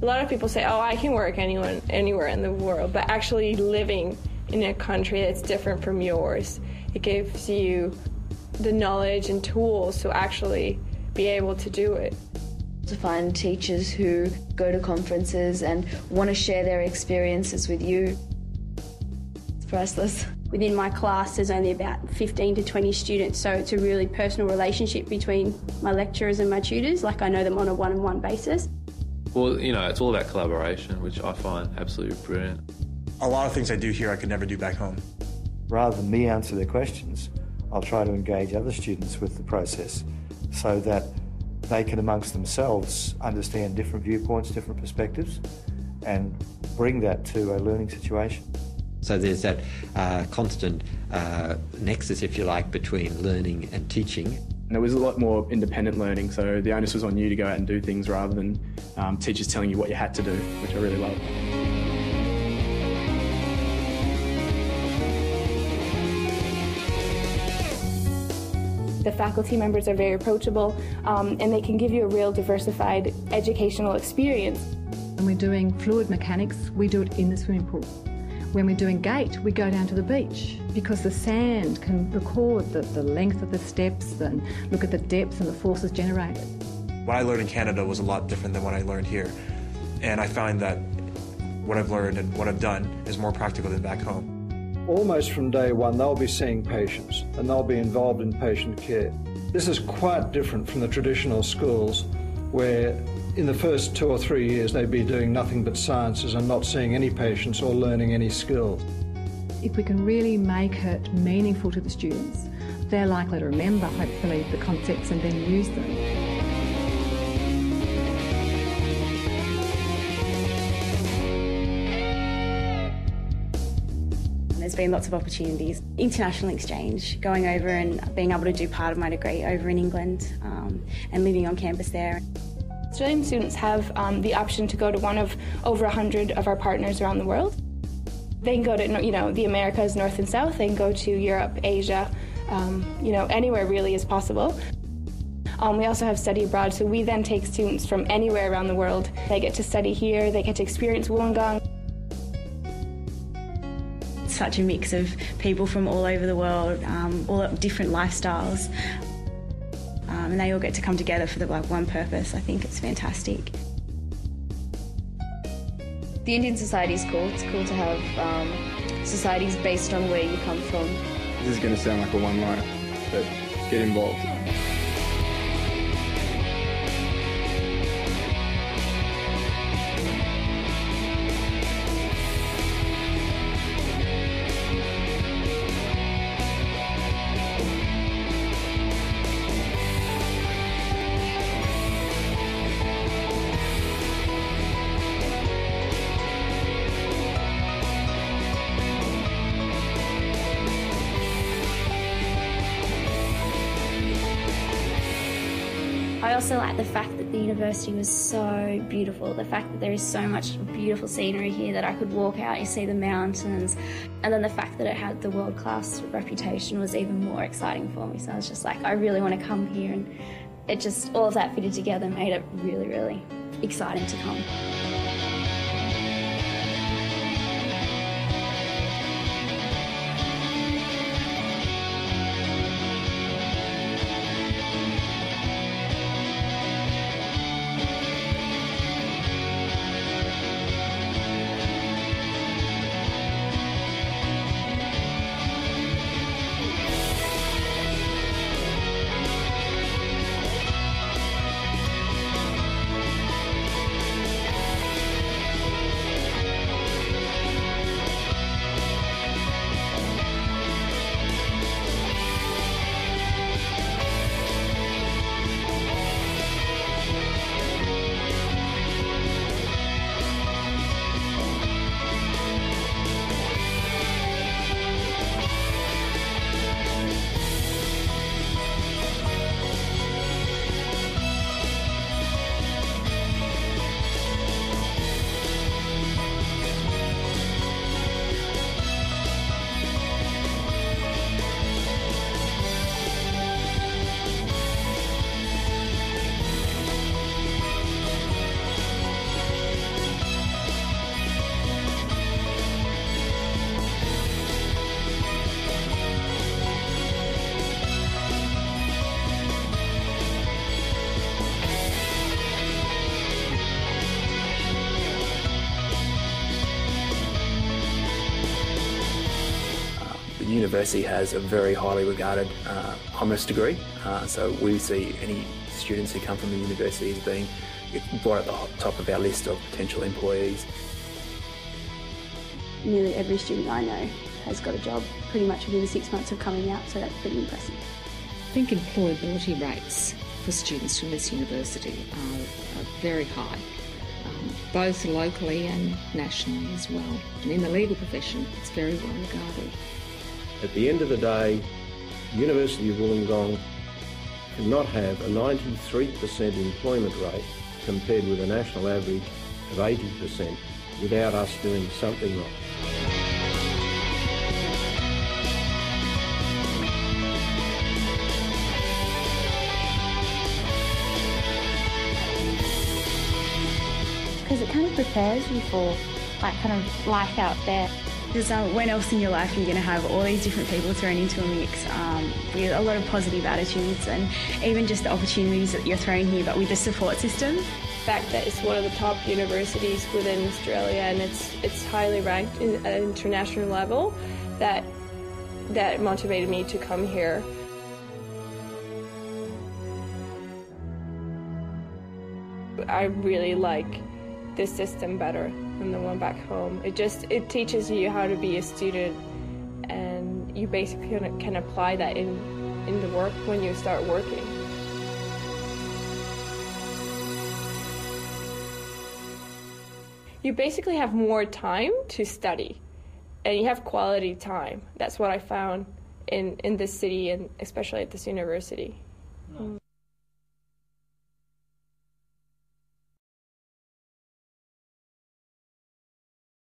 A lot of people say, oh, I can work anywhere in the world, but actually living in a country that's different from yours, it gives you the knowledge and tools to actually be able to do it. To find teachers who go to conferences and want to share their experiences with you, it's priceless. Within my class, there's only about 15 to 20 students, so it's a really personal relationship between my lecturers and my tutors, like I know them on a one-on-one basis. Well, you know, it's all about collaboration, which I find absolutely brilliant. A lot of things I do here I could never do back home. Rather than me answer their questions, I'll try to engage other students with the process so that they can amongst themselves understand different viewpoints, different perspectives, and bring that to a learning situation. So there's that constant nexus, if you like, between learning and teaching. There was a lot more independent learning, so the onus was on you to go out and do things rather than teachers telling you what you had to do, which I really love. The faculty members are very approachable and they can give you a real diversified educational experience. When we're doing fluid mechanics, we do it in the swimming pool. When we're doing gait, we go down to the beach because the sand can record the length of the steps and look at the depths and the forces generated. What I learned in Canada was a lot different than what I learned here. And I find that what I've learned and what I've done is more practical than back home. Almost from day one, they'll be seeing patients and they'll be involved in patient care. This is quite different from the traditional schools where in the first 2 or 3 years they'd be doing nothing but sciences and not seeing any patients or learning any skills. If we can really make it meaningful to the students, they're likely to remember, hopefully, the concepts and then use them. There's been lots of opportunities. International exchange, going over and being able to do part of my degree over in England and living on campus there. Australian students have the option to go to one of over 100 of our partners around the world. They can go to, the Americas, North and South. They can go to Europe, Asia, anywhere really is possible. We also have study abroad, so we then take students from anywhere around the world. They get to study here, they get to experience Wollongong. Such a mix of people from all over the world, all different lifestyles. And they all get to come together for one purpose. I think it's fantastic. The Indian society is cool. It's cool to have societies based on where you come from. This is going to sound like a one-liner, but get involved. I also like the fact that the university was so beautiful, the fact that there is so much beautiful scenery here that I could walk out and see the mountains, and then the fact that it had the world-class reputation was even more exciting for me. So I was just like, I really want to come here, and it just, all of that fitted together made it really, really exciting to come. university has a very highly regarded honours degree, so we see any students who come from the university as being brought at the top of our list of potential employees. Nearly every student I know has got a job pretty much within 6 months of coming out, so that's pretty impressive. I think employability rates for students from this university are very high, both locally and nationally as well. And in the legal profession, it's very well regarded. At the end of the day, University of Wollongong cannot have a 93% employment rate compared with a national average of 80% without us doing something wrong. Because it kind of prepares you for kind of life out there. Because when else in your life are you going to have all these different people thrown into a mix with a lot of positive attitudes and even just the opportunities that you're thrown here, but with the support system. The fact that it's one of the top universities within Australia and it's highly ranked at an international level, that motivated me to come here. I really like this system better than the one back home. It teaches you how to be a student, and you basically can apply that in the work when you start working. You basically have more time to study, and you have quality time. That's what I found in this city, and especially at this university.